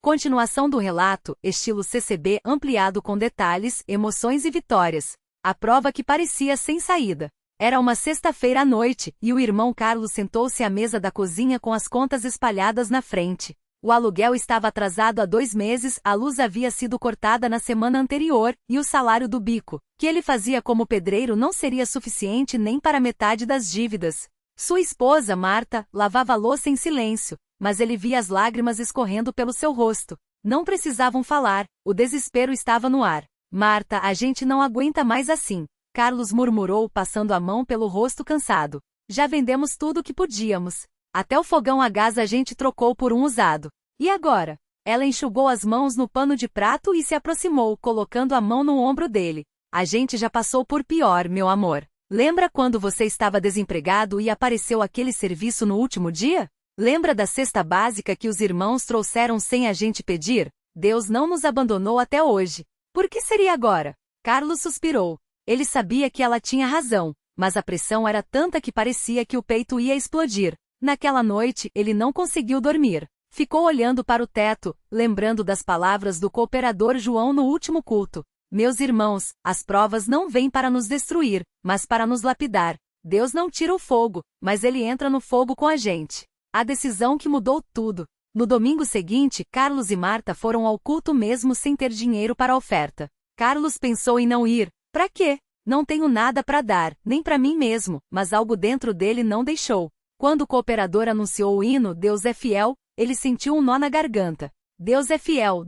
Continuação do relato, estilo CCB ampliado com detalhes, emoções e vitórias. A prova que parecia sem saída. Era uma sexta-feira à noite, e o irmão Carlos sentou-se à mesa da cozinha com as contas espalhadas na frente. O aluguel estava atrasado há 2 meses, a luz havia sido cortada na semana anterior, e o salário do bico, que ele fazia como pedreiro, não seria suficiente nem para metade das dívidas. Sua esposa, Marta, lavava a louça em silêncio, mas ele via as lágrimas escorrendo pelo seu rosto. Não precisavam falar, o desespero estava no ar. Marta, a gente não aguenta mais assim, Carlos murmurou passando a mão pelo rosto cansado. Já vendemos tudo o que podíamos. Até o fogão a gás a gente trocou por um usado. E agora? Ela enxugou as mãos no pano de prato e se aproximou, colocando a mão no ombro dele. A gente já passou por pior, meu amor. Lembra quando você estava desempregado e apareceu aquele serviço no último dia? Lembra da cesta básica que os irmãos trouxeram sem a gente pedir? Deus não nos abandonou até hoje. Por que seria agora? Carlos suspirou. Ele sabia que ela tinha razão, mas a pressão era tanta que parecia que o peito ia explodir. Naquela noite, ele não conseguiu dormir. Ficou olhando para o teto, lembrando das palavras do cooperador João no último culto. Meus irmãos, as provas não vêm para nos destruir, mas para nos lapidar. Deus não tira o fogo, mas ele entra no fogo com a gente. A decisão que mudou tudo. No domingo seguinte, Carlos e Marta foram ao culto mesmo sem ter dinheiro para a oferta. Carlos pensou em não ir. Para quê? Não tenho nada para dar, nem para mim mesmo, mas algo dentro dele não deixou. Quando o cooperador anunciou o hino Deus é fiel, ele sentiu um nó na garganta. Deus é fiel,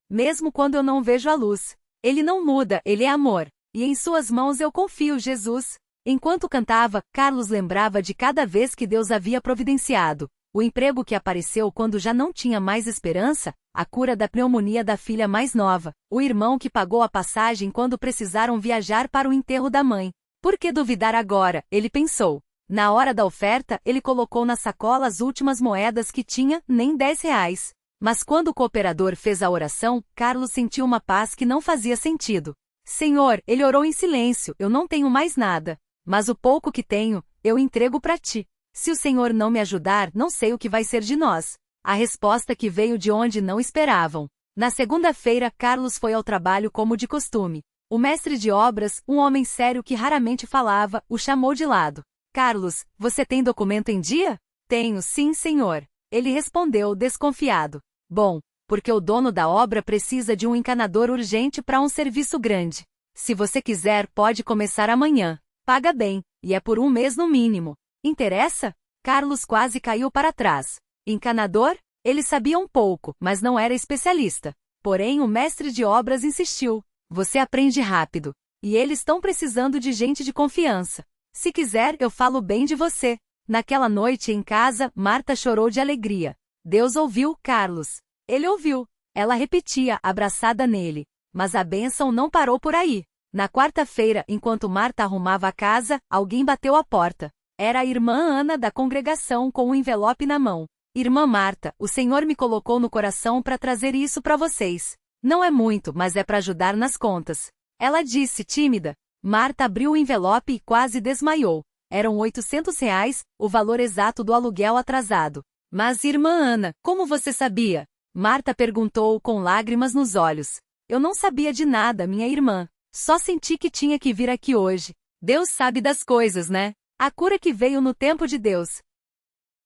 mesmo quando eu não vejo a luz. Ele não muda, ele é amor. E em suas mãos eu confio, Jesus. Enquanto cantava, Carlos lembrava de cada vez que Deus havia providenciado. O emprego que apareceu quando já não tinha mais esperança, a cura da pneumonia da filha mais nova, o irmão que pagou a passagem quando precisaram viajar para o enterro da mãe. Por que duvidar agora? Ele pensou. Na hora da oferta, ele colocou na sacola as últimas moedas que tinha, nem R$ 10. Mas quando o cooperador fez a oração, Carlos sentiu uma paz que não fazia sentido. Senhor, ele orou em silêncio, eu não tenho mais nada. Mas o pouco que tenho, eu entrego para ti. Se o Senhor não me ajudar, não sei o que vai ser de nós. A resposta que veio de onde não esperavam. Na segunda-feira, Carlos foi ao trabalho como de costume. O mestre de obras, um homem sério que raramente falava, o chamou de lado. Carlos, você tem documento em dia? Tenho, sim, senhor. Ele respondeu, desconfiado. Bom, porque o dono da obra precisa de um encanador urgente para um serviço grande. Se você quiser, pode começar amanhã. Paga bem, e é por 1 mês no mínimo. Interessa? Carlos quase caiu para trás. Encanador? Ele sabia um pouco, mas não era especialista. Porém, o mestre de obras insistiu. Você aprende rápido. E eles estão precisando de gente de confiança. Se quiser, eu falo bem de você. Naquela noite em casa, Marta chorou de alegria. Deus ouviu Carlos. Ele ouviu. Ela repetia, abraçada nele. Mas a bênção não parou por aí. Na quarta-feira, enquanto Marta arrumava a casa, alguém bateu à porta. Era a irmã Ana da congregação com um envelope na mão. Irmã Marta, o Senhor me colocou no coração para trazer isso para vocês. Não é muito, mas é para ajudar nas contas. Ela disse, tímida. Marta abriu o envelope e quase desmaiou. Eram R$ 800, o valor exato do aluguel atrasado. Mas, irmã Ana, como você sabia? Marta perguntou com lágrimas nos olhos. Eu não sabia de nada, minha irmã. Só senti que tinha que vir aqui hoje. Deus sabe das coisas, né? A cura que veio no tempo de Deus.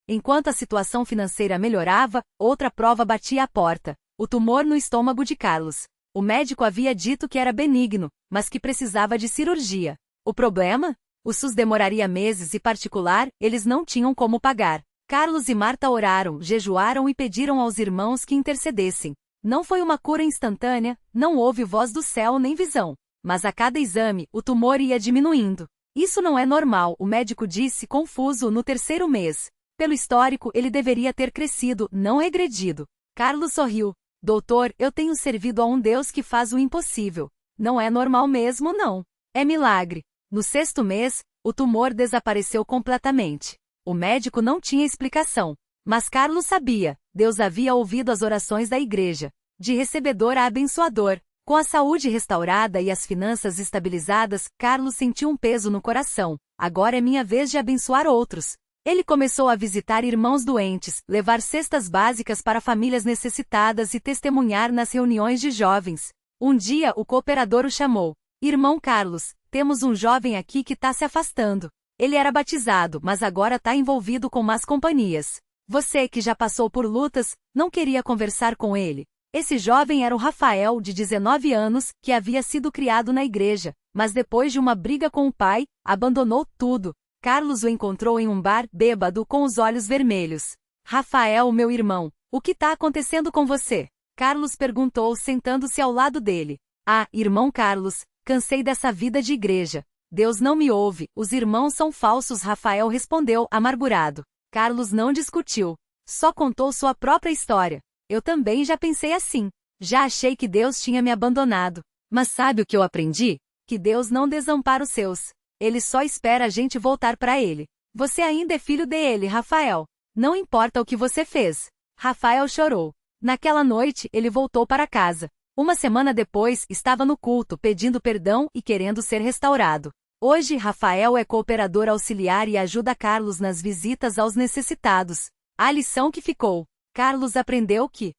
Enquanto a situação financeira melhorava, outra prova batia à porta. O tumor no estômago de Carlos. O médico havia dito que era benigno, mas que precisava de cirurgia. O problema? O SUS demoraria meses e particular, eles não tinham como pagar. Carlos e Marta oraram, jejuaram e pediram aos irmãos que intercedessem. Não foi uma cura instantânea, não houve voz do céu nem visão. Mas a cada exame, o tumor ia diminuindo. Isso não é normal, o médico disse confuso no 3º mês. Pelo histórico, ele deveria ter crescido, não regredido. Carlos sorriu. Doutor, eu tenho servido a um Deus que faz o impossível. Não é normal mesmo, não. É milagre. No 6º mês, o tumor desapareceu completamente. O médico não tinha explicação. Mas Carlos sabia, Deus havia ouvido as orações da igreja. De recebedor a abençoador. Com a saúde restaurada e as finanças estabilizadas, Carlos sentiu um peso no coração. Agora é minha vez de abençoar outros. Ele começou a visitar irmãos doentes, levar cestas básicas para famílias necessitadas e testemunhar nas reuniões de jovens. Um dia o cooperador o chamou. Irmão Carlos, temos um jovem aqui que está se afastando. Ele era batizado, mas agora está envolvido com más companhias. Você, que já passou por lutas, não queria conversar com ele? Esse jovem era o Rafael, de 19 anos, que havia sido criado na igreja, mas depois de uma briga com o pai, abandonou tudo. Carlos o encontrou em um bar, bêbado, com os olhos vermelhos. Rafael, meu irmão, o que está acontecendo com você? Carlos perguntou, sentando-se ao lado dele. Ah, irmão Carlos, cansei dessa vida de igreja. Deus não me ouve, os irmãos são falsos, Rafael respondeu, amargurado. Carlos não discutiu. Só contou sua própria história. Eu também já pensei assim. Já achei que Deus tinha me abandonado. Mas sabe o que eu aprendi? Que Deus não desampara os seus. Ele só espera a gente voltar para ele. Você ainda é filho dele, Rafael. Não importa o que você fez. Rafael chorou. Naquela noite, ele voltou para casa. Uma semana depois, estava no culto, pedindo perdão e querendo ser restaurado. Hoje, Rafael é cooperador auxiliar e ajuda Carlos nas visitas aos necessitados. A lição que ficou. Carlos aprendeu que,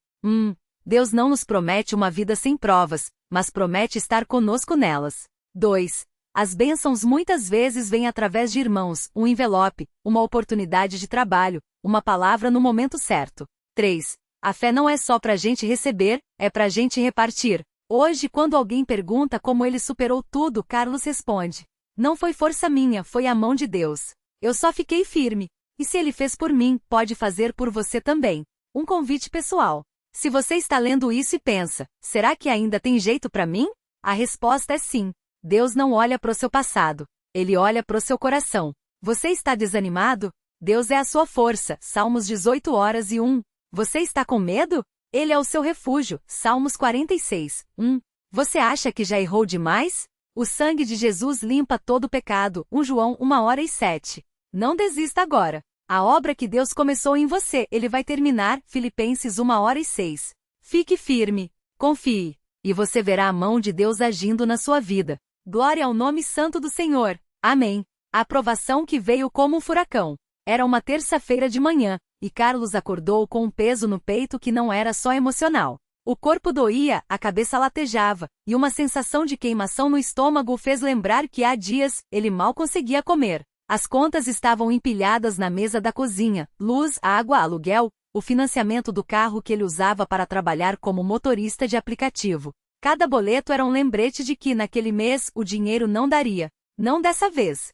Deus não nos promete uma vida sem provas, mas promete estar conosco nelas. 2. As bênçãos muitas vezes vêm através de irmãos, um envelope, uma oportunidade de trabalho, uma palavra no momento certo. 3. A fé não é só pra gente receber, é pra gente repartir. Hoje, quando alguém pergunta como ele superou tudo, Carlos responde: não foi força minha, foi a mão de Deus. Eu só fiquei firme. E se ele fez por mim, pode fazer por você também. Um convite pessoal. Se você está lendo isso e pensa, será que ainda tem jeito para mim? A resposta é sim. Deus não olha para o seu passado. Ele olha para o seu coração. Você está desanimado? Deus é a sua força. Salmos 18:1. Você está com medo? Ele é o seu refúgio. Salmos 46:1. Você acha que já errou demais? O sangue de Jesus limpa todo o pecado. 1 João 1:7. Não desista agora. A obra que Deus começou em você, Ele vai terminar. Filipenses 1:6. Fique firme. Confie. E você verá a mão de Deus agindo na sua vida. Glória ao nome santo do Senhor. Amém. A aprovação que veio como um furacão. Era uma terça-feira de manhã, e Carlos acordou com um peso no peito que não era só emocional. O corpo doía, a cabeça latejava, e uma sensação de queimação no estômago o fez lembrar que há dias, ele mal conseguia comer. As contas estavam empilhadas na mesa da cozinha: luz, água, aluguel, o financiamento do carro que ele usava para trabalhar como motorista de aplicativo. Cada boleto era um lembrete de que, naquele mês, o dinheiro não daria. Não dessa vez.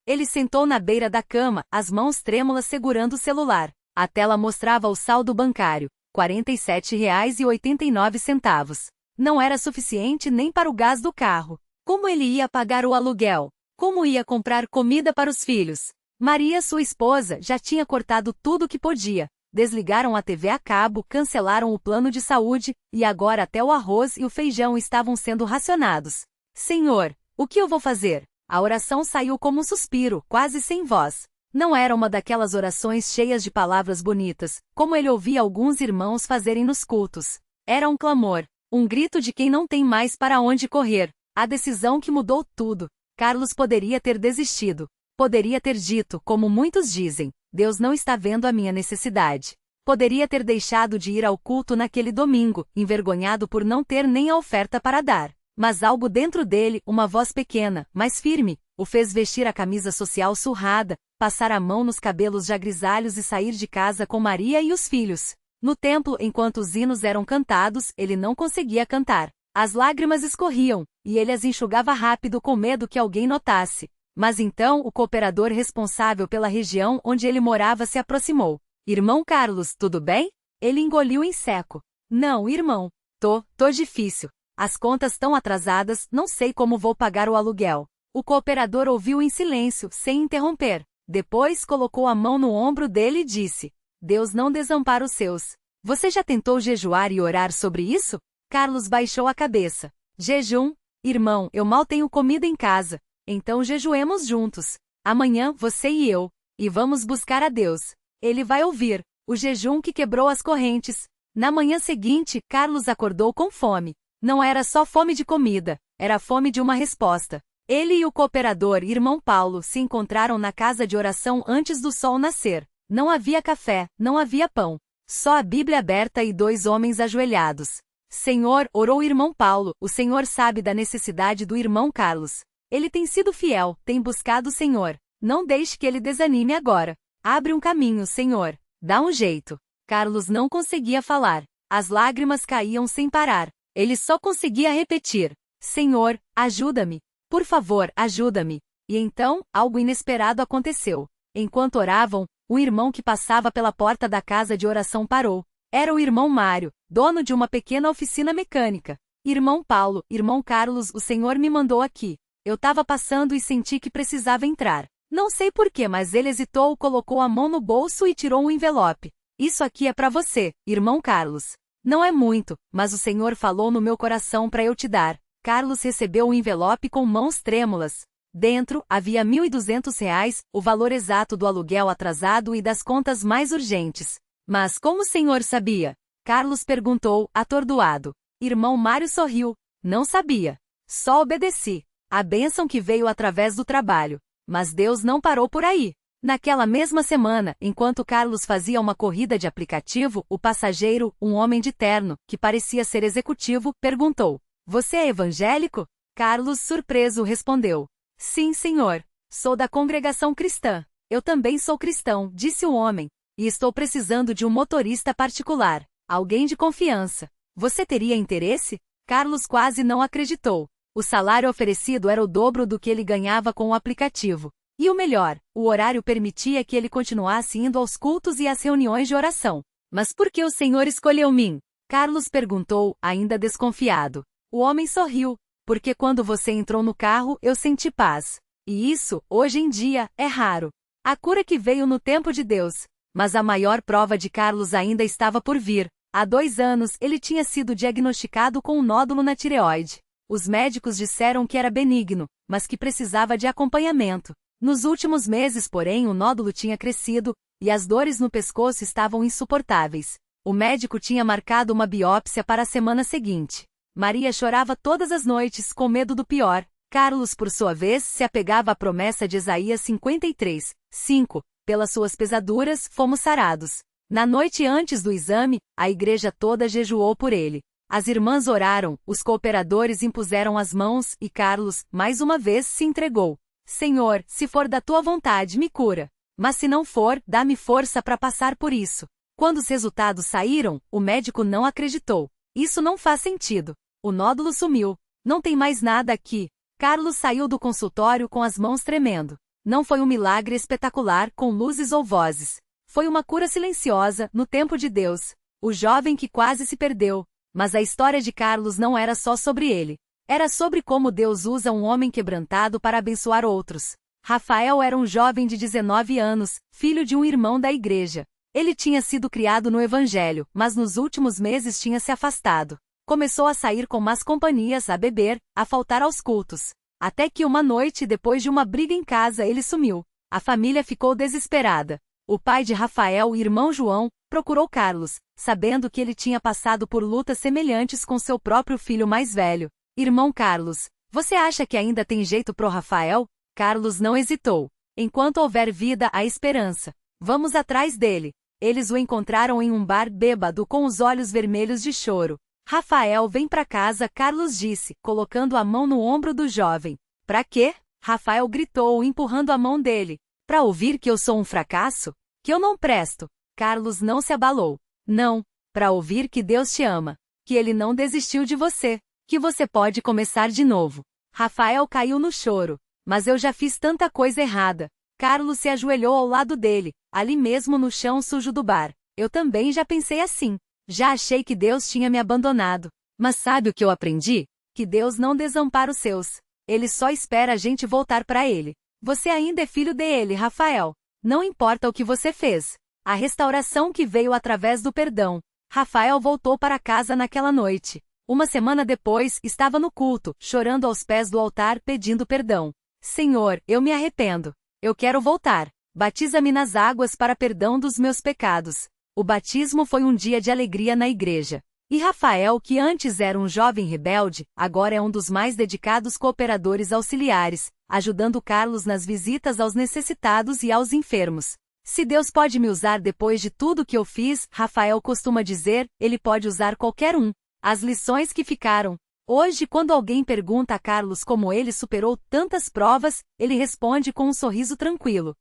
Ele sentou na beira da cama, as mãos trêmulas segurando o celular. A tela mostrava o saldo bancário: R$ 47,89. Não era suficiente nem para o gás do carro. Como ele ia pagar o aluguel? Como ia comprar comida para os filhos? Maria, sua esposa, já tinha cortado tudo o que podia. Desligaram a TV a cabo, cancelaram o plano de saúde, e agora até o arroz e o feijão estavam sendo racionados. Senhor, o que eu vou fazer? A oração saiu como um suspiro, quase sem voz. Não era uma daquelas orações cheias de palavras bonitas, como ele ouvia alguns irmãos fazerem nos cultos. Era um clamor, um grito de quem não tem mais para onde correr. A decisão que mudou tudo. Carlos poderia ter desistido. Poderia ter dito, como muitos dizem: Deus não está vendo a minha necessidade. Poderia ter deixado de ir ao culto naquele domingo, envergonhado por não ter nem a oferta para dar. Mas algo dentro dele, uma voz pequena, mas firme, o fez vestir a camisa social surrada, passar a mão nos cabelos já grisalhos e sair de casa com Maria e os filhos. No templo, enquanto os hinos eram cantados, ele não conseguia cantar. As lágrimas escorriam, e ele as enxugava rápido com medo que alguém notasse. Mas então o cooperador responsável pela região onde ele morava se aproximou. Irmão Carlos, tudo bem? Ele engoliu em seco. Não, irmão. Tô difícil. As contas estão atrasadas, não sei como vou pagar o aluguel. O cooperador ouviu em silêncio, sem interromper. Depois colocou a mão no ombro dele e disse: Deus não desampara os seus. Você já tentou jejuar e orar sobre isso? Carlos baixou a cabeça. Jejum? Irmão, eu mal tenho comida em casa. Então jejuemos juntos. Amanhã, você e eu. E vamos buscar a Deus. Ele vai ouvir. O jejum que quebrou as correntes. Na manhã seguinte, Carlos acordou com fome. Não era só fome de comida, era fome de uma resposta. Ele e o cooperador irmão Paulo se encontraram na casa de oração antes do sol nascer. Não havia café, não havia pão. Só a Bíblia aberta e 2 homens ajoelhados. Senhor, orou o irmão Paulo, o Senhor sabe da necessidade do irmão Carlos. Ele tem sido fiel, tem buscado o Senhor. Não deixe que ele desanime agora. Abre um caminho, Senhor. Dá um jeito. Carlos não conseguia falar. As lágrimas caíam sem parar. Ele só conseguia repetir: Senhor, ajuda-me. Por favor, ajuda-me. E então, algo inesperado aconteceu. Enquanto oravam, o irmão que passava pela porta da casa de oração parou. Era o irmão Mário, dono de uma pequena oficina mecânica. Irmão Paulo, irmão Carlos, o Senhor me mandou aqui. Eu estava passando e senti que precisava entrar. Não sei porquê, mas ele hesitou, colocou a mão no bolso e tirou um envelope. Isso aqui é para você, irmão Carlos. Não é muito, mas o Senhor falou no meu coração para eu te dar. Carlos recebeu o envelope com mãos trêmulas. Dentro, havia R$ 1.200, o valor exato do aluguel atrasado e das contas mais urgentes. Mas como o senhor sabia? Carlos perguntou, atordoado. Irmão Mário sorriu. Não sabia. Só obedeci. A bênção que veio através do trabalho. Mas Deus não parou por aí. Naquela mesma semana, enquanto Carlos fazia uma corrida de aplicativo, o passageiro, um homem de terno, que parecia ser executivo, perguntou: Você é evangélico? Carlos, surpreso, respondeu: Sim, senhor. Sou da congregação cristã. Eu também sou cristão, disse o homem. E estou precisando de um motorista particular. Alguém de confiança. Você teria interesse? Carlos quase não acreditou. O salário oferecido era o dobro do que ele ganhava com o aplicativo. E o melhor, o horário permitia que ele continuasse indo aos cultos e às reuniões de oração. Mas por que o Senhor escolheu mim? Carlos perguntou, ainda desconfiado. O homem sorriu. Porque quando você entrou no carro, eu senti paz. E isso, hoje em dia, é raro. A cura que veio no tempo de Deus. Mas a maior prova de Carlos ainda estava por vir. Há 2 anos, ele tinha sido diagnosticado com um nódulo na tireoide. Os médicos disseram que era benigno, mas que precisava de acompanhamento. Nos últimos meses, porém, o nódulo tinha crescido, e as dores no pescoço estavam insuportáveis. O médico tinha marcado uma biópsia para a semana seguinte. Maria chorava todas as noites, com medo do pior. Carlos, por sua vez, se apegava à promessa de Isaías 53:5. Pelas suas pesaduras, fomos sarados. Na noite antes do exame, a igreja toda jejuou por ele. As irmãs oraram, os cooperadores impuseram as mãos, e Carlos, mais uma vez, se entregou. Senhor, se for da tua vontade, me cura. Mas se não for, dá-me força para passar por isso. Quando os resultados saíram, o médico não acreditou. Isso não faz sentido. O nódulo sumiu. Não tem mais nada aqui. Carlos saiu do consultório com as mãos tremendo. Não foi um milagre espetacular, com luzes ou vozes. Foi uma cura silenciosa, no tempo de Deus. O jovem que quase se perdeu. Mas a história de Carlos não era só sobre ele. Era sobre como Deus usa um homem quebrantado para abençoar outros. Rafael era um jovem de 19 anos, filho de um irmão da igreja. Ele tinha sido criado no Evangelho, mas nos últimos meses tinha se afastado. Começou a sair com más companhias, a beber, a faltar aos cultos. Até que uma noite, depois de uma briga em casa, ele sumiu. A família ficou desesperada. O pai de Rafael, o irmão João, procurou Carlos, sabendo que ele tinha passado por lutas semelhantes com seu próprio filho mais velho. Irmão Carlos, você acha que ainda tem jeito pro Rafael? Carlos não hesitou. Enquanto houver vida, há esperança. Vamos atrás dele. Eles o encontraram em um bar bêbado com os olhos vermelhos de choro. Rafael, vem pra casa, Carlos disse, colocando a mão no ombro do jovem. Pra quê? Rafael gritou, empurrando a mão dele. Pra ouvir que eu sou um fracasso? Que eu não presto? Carlos não se abalou. Não. Pra ouvir que Deus te ama. Que ele não desistiu de você. Que você pode começar de novo. Rafael caiu no choro. Mas eu já fiz tanta coisa errada. Carlos se ajoelhou ao lado dele, ali mesmo no chão sujo do bar. Eu também já pensei assim. Já achei que Deus tinha me abandonado. Mas sabe o que eu aprendi? Que Deus não desampara os seus. Ele só espera a gente voltar para ele. Você ainda é filho dele, Rafael. Não importa o que você fez. A restauração que veio através do perdão. Rafael voltou para casa naquela noite. Uma semana depois, estava no culto, chorando aos pés do altar, pedindo perdão. Senhor, eu me arrependo. Eu quero voltar. Batiza-me nas águas para perdão dos meus pecados. O batismo foi um dia de alegria na igreja. E Rafael, que antes era um jovem rebelde, agora é um dos mais dedicados cooperadores auxiliares, ajudando Carlos nas visitas aos necessitados e aos enfermos. Se Deus pode me usar depois de tudo que eu fiz, Rafael costuma dizer, ele pode usar qualquer um. As lições que ficaram. Hoje, quando alguém pergunta a Carlos como ele superou tantas provas, ele responde com um sorriso tranquilo.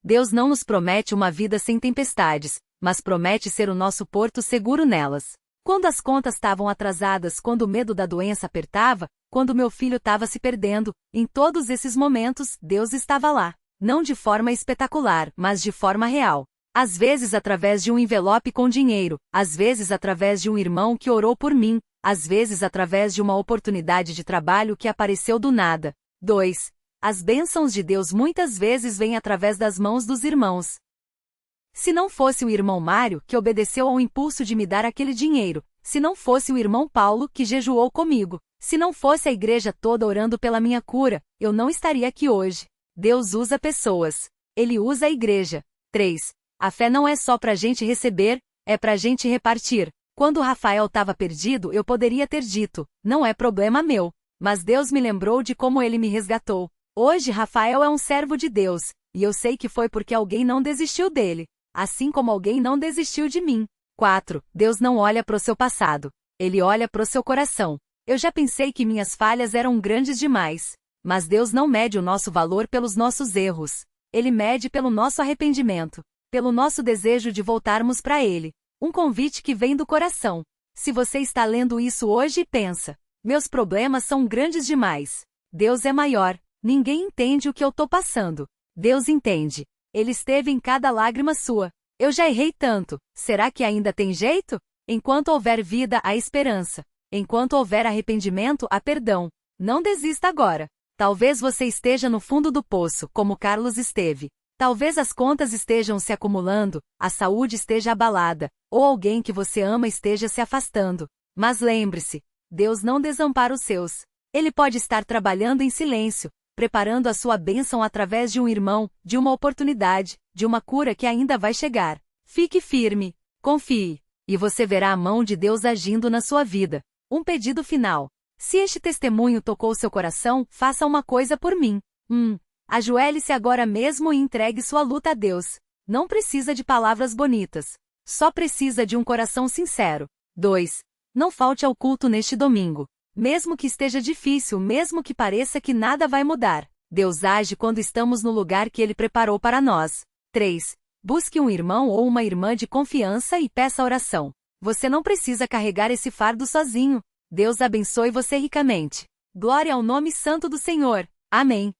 Deus não nos promete uma vida sem tempestades, mas promete ser o nosso porto seguro nelas. Quando as contas estavam atrasadas, quando o medo da doença apertava, quando meu filho estava se perdendo, em todos esses momentos, Deus estava lá. Não de forma espetacular, mas de forma real. Às vezes através de um envelope com dinheiro, às vezes através de um irmão que orou por mim, às vezes através de uma oportunidade de trabalho que apareceu do nada. 2. As bênçãos de Deus muitas vezes vêm através das mãos dos irmãos. Se não fosse o irmão Mário, que obedeceu ao impulso de me dar aquele dinheiro, se não fosse o irmão Paulo, que jejuou comigo, se não fosse a igreja toda orando pela minha cura, eu não estaria aqui hoje. Deus usa pessoas. Ele usa a igreja. 3. A fé não é só pra gente receber, é pra gente repartir. Quando Rafael estava perdido, eu poderia ter dito, não é problema meu. Mas Deus me lembrou de como ele me resgatou. Hoje Rafael é um servo de Deus, e eu sei que foi porque alguém não desistiu dele. Assim como alguém não desistiu de mim. 4. Deus não olha pro seu passado. Ele olha pro seu coração. Eu já pensei que minhas falhas eram grandes demais. Mas Deus não mede o nosso valor pelos nossos erros. Ele mede pelo nosso arrependimento. Pelo nosso desejo de voltarmos para Ele. Um convite que vem do coração. Se você está lendo isso hoje e pensa, meus problemas são grandes demais. Deus é maior. Ninguém entende o que eu tô passando. Deus entende. Ele esteve em cada lágrima sua. Eu já errei tanto. Será que ainda tem jeito? Enquanto houver vida, há esperança. Enquanto houver arrependimento, há perdão. Não desista agora. Talvez você esteja no fundo do poço, como Carlos esteve. Talvez as contas estejam se acumulando, a saúde esteja abalada, ou alguém que você ama esteja se afastando. Mas lembre-se, Deus não desampara os seus. Ele pode estar trabalhando em silêncio, preparando a sua bênção através de um irmão, de uma oportunidade, de uma cura que ainda vai chegar. Fique firme, confie, e você verá a mão de Deus agindo na sua vida. Um pedido final. Se este testemunho tocou seu coração, faça uma coisa por mim. Ajoelhe-se agora mesmo e entregue sua luta a Deus. Não precisa de palavras bonitas. Só precisa de um coração sincero. 2. Não falte ao culto neste domingo. Mesmo que esteja difícil, mesmo que pareça que nada vai mudar, Deus age quando estamos no lugar que Ele preparou para nós. 3. Busque um irmão ou uma irmã de confiança e peça oração. Você não precisa carregar esse fardo sozinho. Deus abençoe você ricamente. Glória ao nome santo do Senhor. Amém.